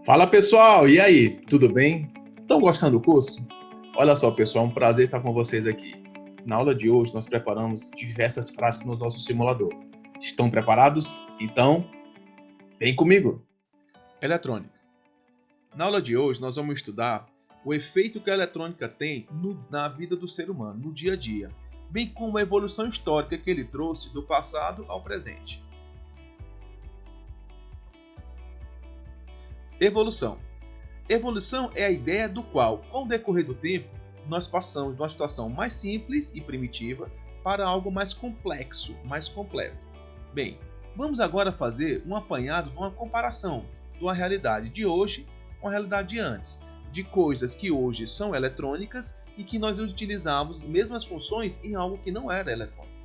Fala pessoal, e aí, tudo bem? Estão gostando do curso? Olha só pessoal, é um prazer estar com vocês aqui. Na aula de hoje nós preparamos diversas práticas no nosso simulador. Estão preparados? Então, vem comigo! Eletrônica. Na aula de hoje nós vamos estudar o efeito que a eletrônica tem na vida do ser humano, no dia a dia, bem como a evolução histórica que ele trouxe do passado ao presente. Evolução. Evolução é a ideia do qual, com o decorrer do tempo, nós passamos de uma situação mais simples e primitiva para algo mais complexo, mais completo. Bem, vamos agora fazer um apanhado de uma comparação de uma realidade de hoje com a realidade de antes, de coisas que hoje são eletrônicas e que nós utilizamos mesmas funções em algo que não era eletrônico.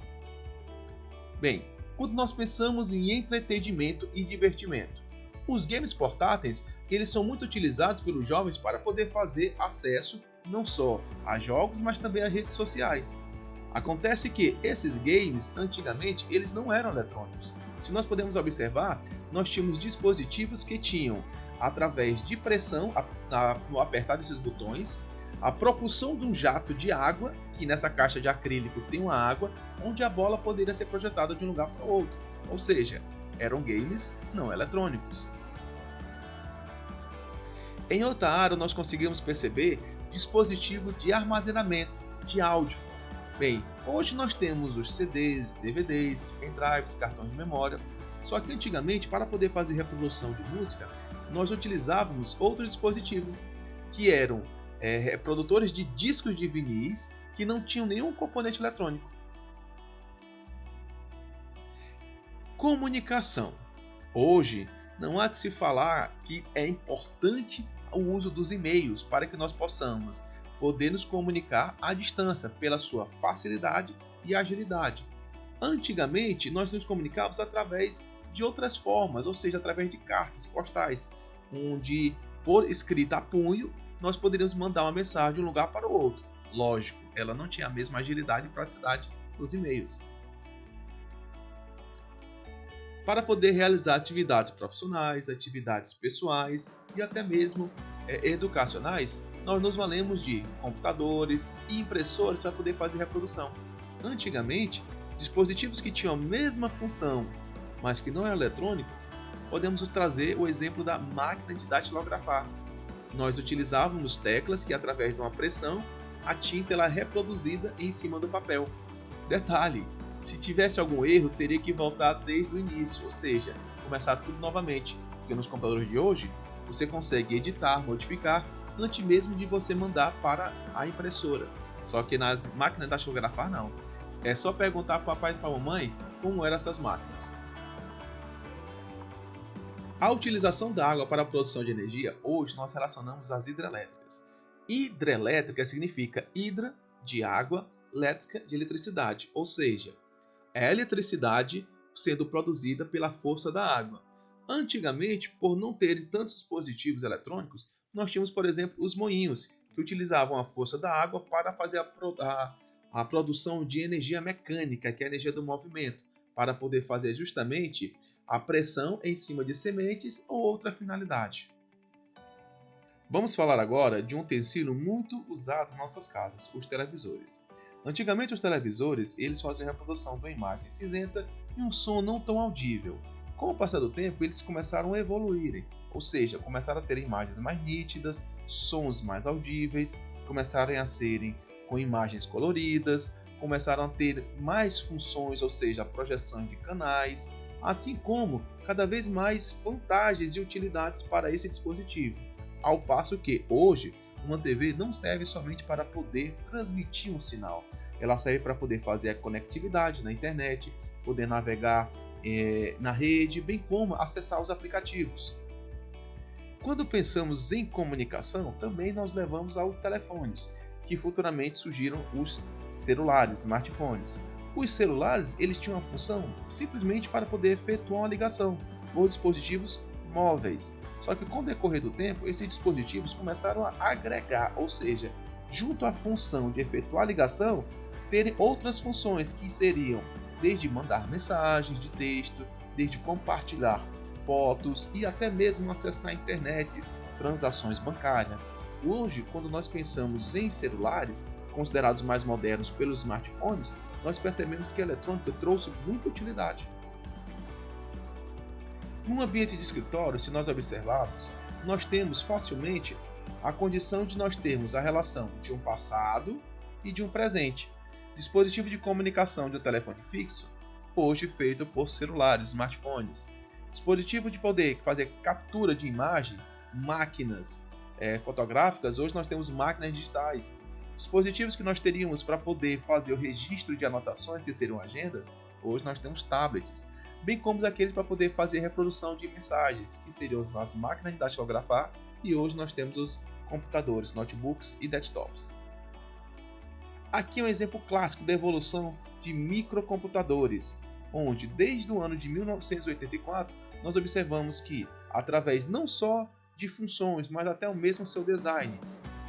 Bem, quando nós pensamos em entretenimento e divertimento, os games portáteis eles são muito utilizados pelos jovens para poder fazer acesso não só a jogos, mas também a redes sociais. Acontece que esses games, antigamente, eles não eram eletrônicos. Se nós podemos observar, nós tínhamos dispositivos que tinham, através de pressão, no apertar desses botões, a propulsão de um jato de água, que nessa caixa de acrílico tem uma água, onde a bola poderia ser projetada de um lugar para o outro. Ou seja, eram games não eletrônicos. Em outra área, nós conseguimos perceber dispositivo de armazenamento de áudio. Bem, hoje nós temos os CDs, DVDs, pendrives, cartões de memória, só que antigamente, para poder fazer reprodução de música, nós utilizávamos outros dispositivos, que eram reprodutores de discos de vinis que não tinham nenhum componente eletrônico. Comunicação. Hoje, não há de se falar que é importante o uso dos e-mails para que nós possamos poder nos comunicar à distância pela sua facilidade e agilidade. Antigamente, nós nos comunicávamos através de outras formas, ou seja, através de cartas postais, onde, por escrita a punho, nós poderíamos mandar uma mensagem de um lugar para o outro. Lógico, ela não tinha a mesma agilidade e praticidade dos e-mails. Para poder realizar atividades profissionais, atividades pessoais e até mesmo educacionais, nós nos valemos de computadores e impressores para poder fazer reprodução. Antigamente, dispositivos que tinham a mesma função, mas que não eram eletrônicos, podemos trazer o exemplo da máquina de datilografar. Nós utilizávamos teclas que, através de uma pressão, a tinta ela é reproduzida em cima do papel. Detalhe! Se tivesse algum erro, teria que voltar desde o início, ou seja, começar tudo novamente, porque nos computadores de hoje, você consegue editar, modificar, antes mesmo de você mandar para a impressora. Só que nas máquinas de datilografar, não. É só perguntar para o papai e para a mamãe como eram essas máquinas. A utilização da água para a produção de energia, hoje nós relacionamos às hidrelétricas. Hidrelétrica significa hidra, de água, elétrica, de eletricidade, ou seja, é a eletricidade sendo produzida pela força da água. Antigamente, por não terem tantos dispositivos eletrônicos, nós tínhamos, por exemplo, os moinhos, que utilizavam a força da água para fazer a produção de energia mecânica, que é a energia do movimento, para poder fazer justamente a pressão em cima de sementes ou outra finalidade. Vamos falar agora de um utensílio muito usado em nossas casas, os televisores. Antigamente os televisores eles faziam a reprodução de uma imagem cinzenta e um som não tão audível. Com o passar do tempo eles começaram a evoluírem, ou seja, começaram a ter imagens mais nítidas, sons mais audíveis, começaram a serem com imagens coloridas, começaram a ter mais funções, ou seja, projeção de canais, assim como cada vez mais vantagens e utilidades para esse dispositivo. Ao passo que hoje uma TV não serve somente para poder transmitir um sinal, ela serve para poder fazer a conectividade na internet, poder navegar na rede, bem como acessar os aplicativos. Quando pensamos em comunicação, também nós levamos aos telefones, que futuramente surgiram os celulares, smartphones. Os celulares eles tinham uma função simplesmente para poder efetuar uma ligação por dispositivos móveis. Só que com o decorrer do tempo, esses dispositivos começaram a agregar, ou seja, junto à função de efetuar a ligação, terem outras funções que seriam desde mandar mensagens de texto, desde compartilhar fotos e até mesmo acessar a internet, transações bancárias. Hoje, quando nós pensamos em celulares, considerados mais modernos pelos smartphones, nós percebemos que a eletrônica trouxe muita utilidade. Num ambiente de escritório, se nós observarmos, nós temos facilmente a condição de nós termos a relação de um passado e de um presente. Dispositivo de comunicação de um telefone fixo, hoje feito por celulares, smartphones. Dispositivo de poder fazer captura de imagem, máquinas fotográficas, hoje nós temos máquinas digitais. Dispositivos que nós teríamos para poder fazer o registro de anotações, que seriam agendas, hoje nós temos tablets. Bem como aqueles para poder fazer reprodução de mensagens, que seriam as máquinas de datilografar, e hoje nós temos os computadores, notebooks e desktops. Aqui é um exemplo clássico da evolução de microcomputadores, onde desde o ano de 1984 nós observamos que, através não só de funções, mas até o mesmo seu design,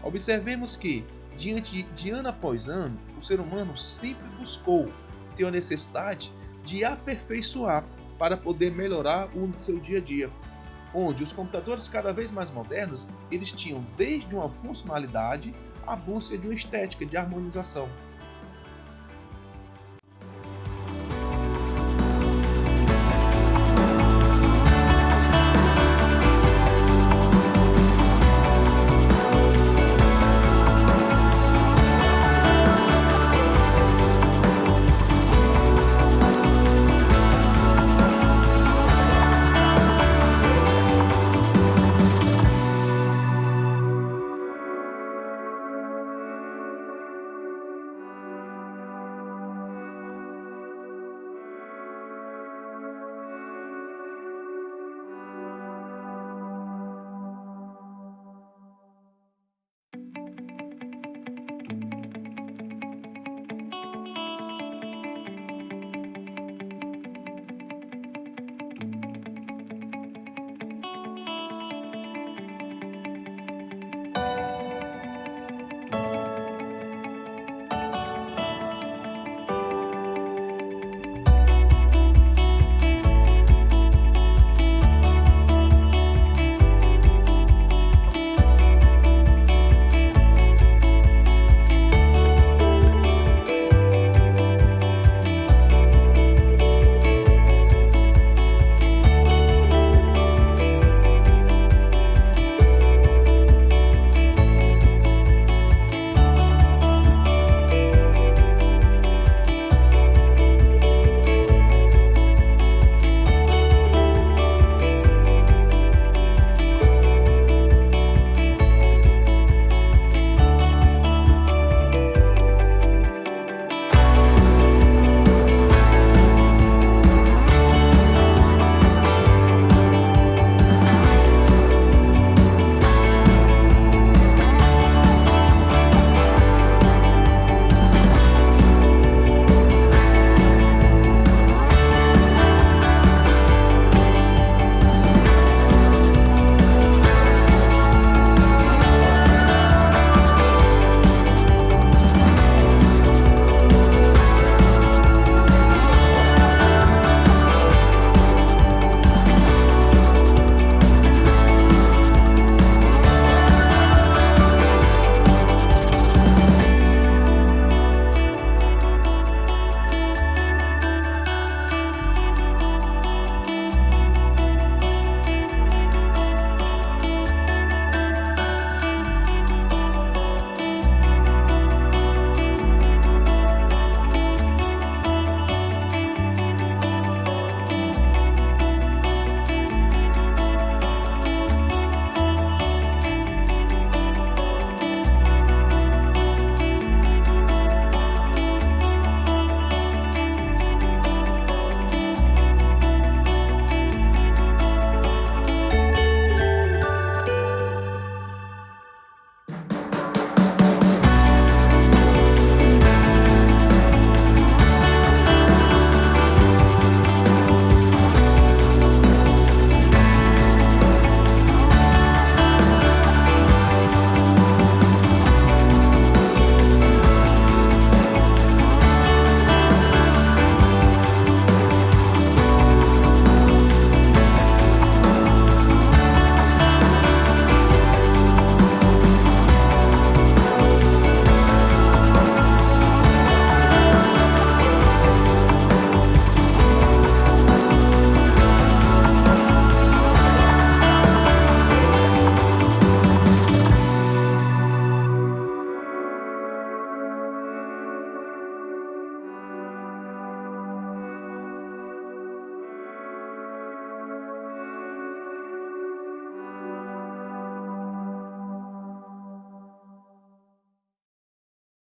observemos que, diante de ano após ano, o ser humano sempre buscou ter a necessidade de aperfeiçoar para poder melhorar o seu dia a dia, onde os computadores cada vez mais modernos, eles tinham desde uma funcionalidade a busca de uma estética de harmonização.